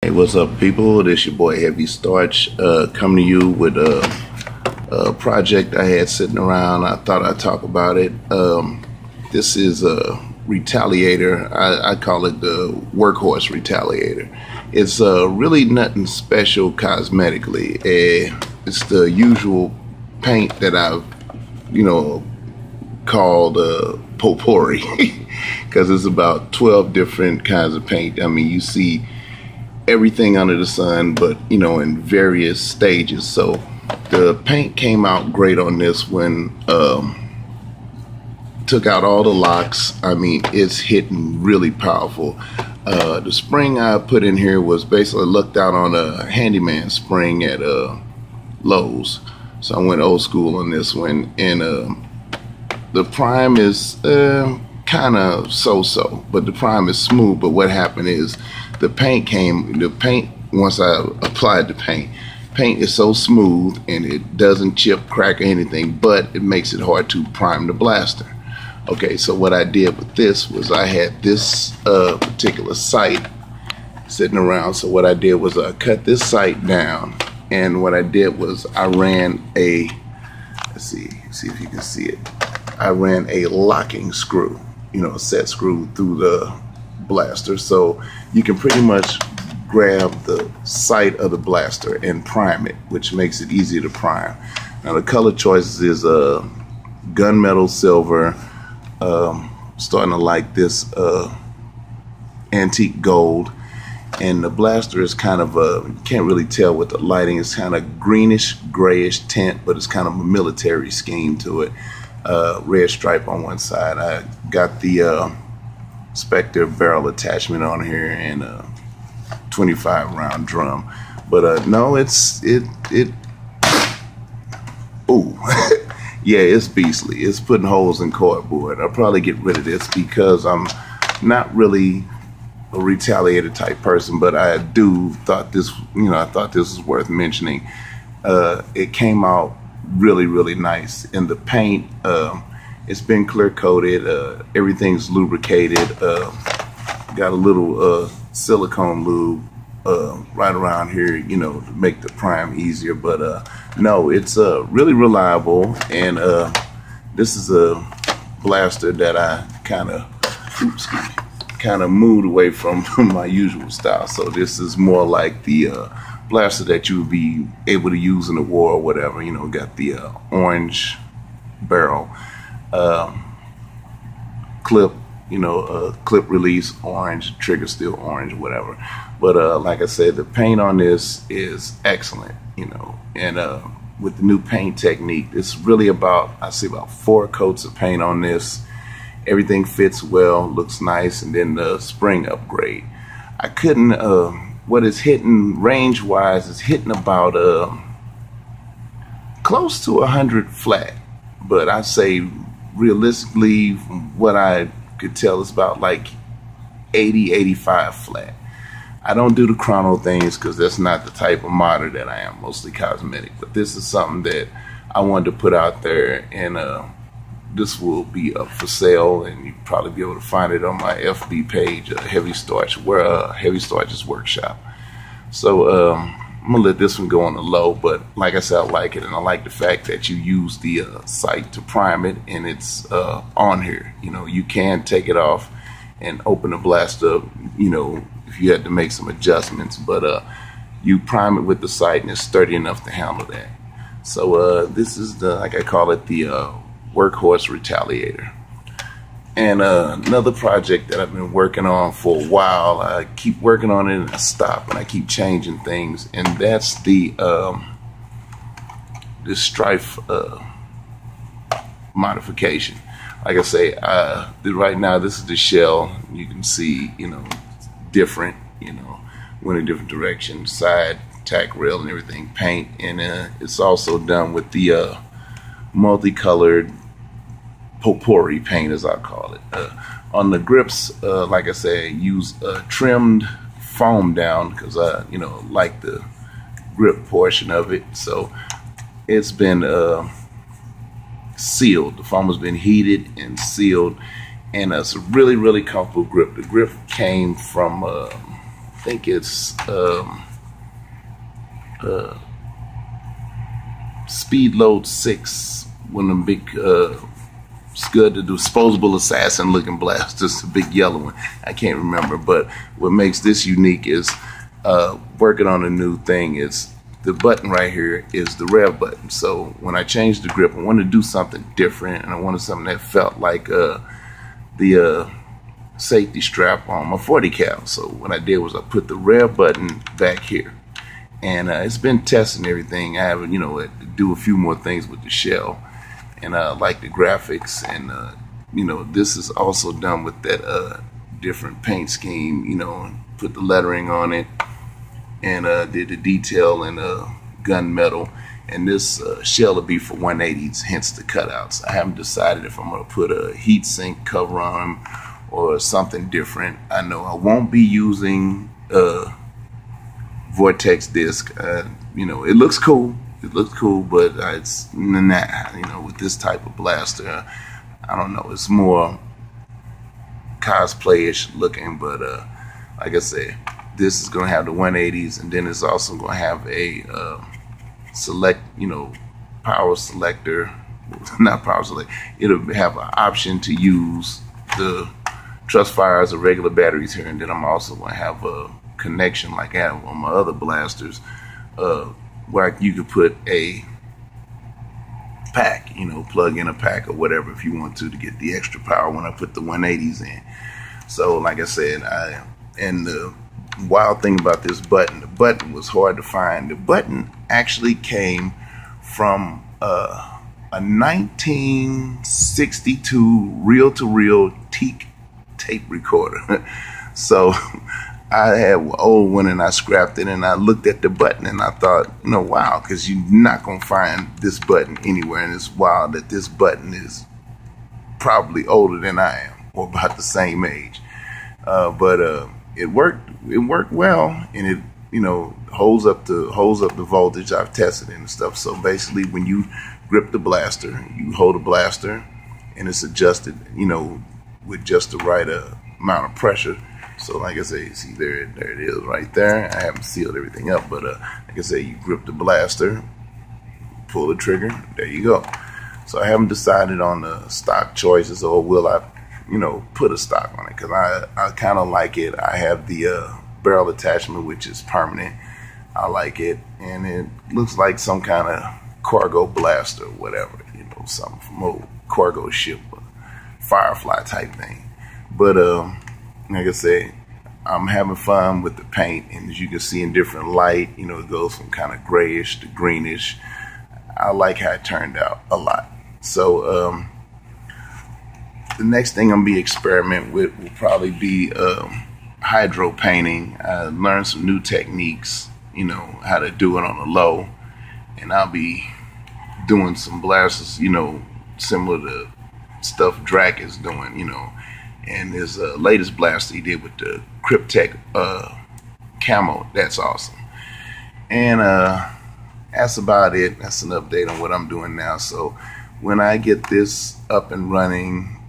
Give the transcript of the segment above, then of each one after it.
Hey, what's up, people? This your boy Heavy Starch, coming to you with a project I had sitting around. I thought I'd talk about it. This is a Retaliator. I call it the workhorse Retaliator. It's really nothing special cosmetically. It's the usual paint that I've, called potpourri, because it's about 12 different kinds of paint. I mean, you see everything under the sun, but in various stages. So the paint came out great on this one. Took out all the locks. I mean, it's hitting really powerful. The spring I put in here was basically looked out on a handyman spring at Lowe's, so I went old school on this one. And the prime is kind of so-so, but the prime is smooth. But what happened is the paint, once I applied the paint is so smooth and it doesn't chip, crack, or anything, but it makes it hard to prime the blaster. Okay, so what I did with this was I had this particular sight sitting around. So what I did was I cut this sight down, and what I did was I ran a, let's see if you can see it. I ran a locking screw, a set screw through the blaster, so you can pretty much grab the sight of the blaster and prime it, which makes it easier to prime. Now the color choices is gunmetal silver, starting to like this antique gold, and the blaster is kind of you can't really tell with the lighting. It's kind of greenish grayish tint, but it's kind of a military scheme to it. Red stripe on one side. I got the Spectre barrel attachment on here and a 25 round drum, but no, ooh yeah, it's beastly. It's putting holes in cardboard. I'll probably get rid of this because I'm not really a Retaliator type person, but I thought this was worth mentioning. It came out really nice, and the paint, it's been clear coated, everything's lubricated, got a little silicone lube right around here, to make the prime easier. But no, it's really reliable, and this is a blaster that I kind of moved away from my usual style. So this is more like the blaster that you would be able to use in the war or whatever. Got the orange barrel, clip, clip release orange, trigger steel orange, whatever. But like I said, the paint on this is excellent, and with the new paint technique, it's really I see about 4 coats of paint on this. Everything fits well, looks nice, and then the spring upgrade. I couldn't, what is hitting range-wise is hitting about close to 100 flat, but I say realistically, from what I could tell, it's about like 80-85 flat. I don't do the chrono things because that's not the type of modder that I am, mostly cosmetic. But this is something that I wanted to put out there, and this will be up for sale, and you'll probably be able to find it on my FB page, Heavy Starch, Heavy Starch's workshop. So I'm gonna let this one go on the low, but like I said, I like it, and I like the fact that you use the sight to prime it, and it's on here. You can take it off and open the blaster up, if you had to make some adjustments, but you prime it with the sight, and it's sturdy enough to handle that. So this is like I call it, the workhorse Retaliator. And another project that I've been working on for a while, I keep working on it and I stop, and I keep changing things, and that's the Stryfe modification. Like I say, right now this is the shell. You can see, different, went in different directions, side, tack rail, and everything, paint, and it's also done with the multicolored potpourri paint, as I call it. On the grips, like I said, use trimmed foam down because I, like the grip portion of it. So it's been sealed. The foam has been heated and sealed, and it's a really comfortable grip. The grip came from think it's Speed Load 6, one of them big scud, the disposable assassin looking blasters, the big yellow one. I can't remember, but what makes this unique is working on a new thing is the button right here is the rev button. So when I changed the grip, I wanted to do something different, and I wanted something that felt like the safety strap on my 40 cal. So what I did was I put the rev button back here, and it's been testing everything. I have, you know, to do a few more things with the shell, and I like the graphics, and you know, this is also done with that different paint scheme, you know, put the lettering on it, and did the detail in gunmetal. And this shell will be for 180s, hence the cutouts. I haven't decided if I'm going to put a heat sink cover on them or something different. I know I won't be using vortex disc. You know, it looks cool. It looks cool, but it's nah. You know, with this type of blaster, I don't know. It's more cosplay-ish looking, but like I said, this is going to have the 180s, and then it's also going to have a select, you know, power selector. Not power select. It'll have an option to use the trust fires or regular batteries here, and then I'm also going to have a connection like I have on my other blasters, where you could put a pack, you know, plug in a pack or whatever if you want to get the extra power when I put the 180s in. So like I said, and the wild thing about this button, the button was hard to find. The button actually came from a 1962 reel-to-reel teak tape recorder. So I had an old one, and I scrapped it, and I looked at the button, and I thought, you know, wow, because you're not going to find this button anywhere, and it's wild that this button is probably older than I am, or about the same age. But it worked well, and it, you know, holds up the voltage. I've tested it and stuff. So basically, when you grip the blaster, you hold the blaster, and it's adjusted, you know, with just the right amount of pressure. So like I say, see there it is right there. I haven't sealed everything up, but like I say, you grip the blaster, pull the trigger, there you go. So I haven't decided on the stock choices, or will I, you know, put a stock on it, because I kind of like it. I have the barrel attachment, which is permanent. I like it, and it looks like some kind of cargo blaster or whatever, you know, something from old cargo ship, Firefly type thing. But like I say, I'm having fun with the paint, and as you can see in different light, you know, it goes from kind of grayish to greenish. I like how it turned out a lot. So the next thing I'm gonna be experimenting with will probably be hydro painting. I learned some new techniques, you know, how to do it on the low, and I'll be doing some blasters, you know, similar to stuff Drac is doing, you know. And his latest blaster he did with the Cryptek camo, that's awesome. And that's about it. That's an update on what I'm doing now. So when I get this up and running,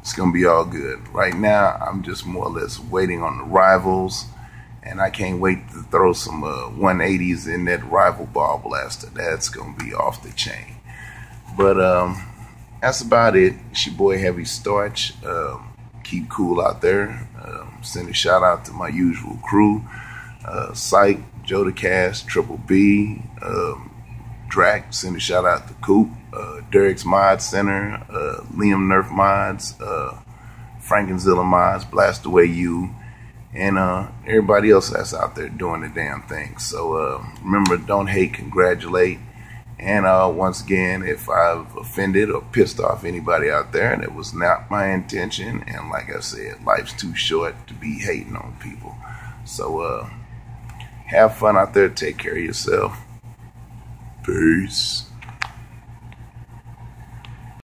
it's gonna be all good. Right now, I'm just more or less waiting on the rivals, and I can't wait to throw some 180s in that rival ball blaster. That's gonna be off the chain. But that's about it. It's your boy Heavy Starch. Keep cool out there. Send a shout out to my usual crew: Psych, Joe the Cast, Triple B, Drac. Send a shout out to Coop, Derek's Mod Center, Liam Nerf Mods, Frankenzilla Mods, Blast Away You, and everybody else that's out there doing the damn thing. So remember, don't hate, congratulate. And once again, if I've offended or pissed off anybody out there, that was not my intention. And like I said, life's too short to be hating on people. So have fun out there. Take care of yourself. Peace.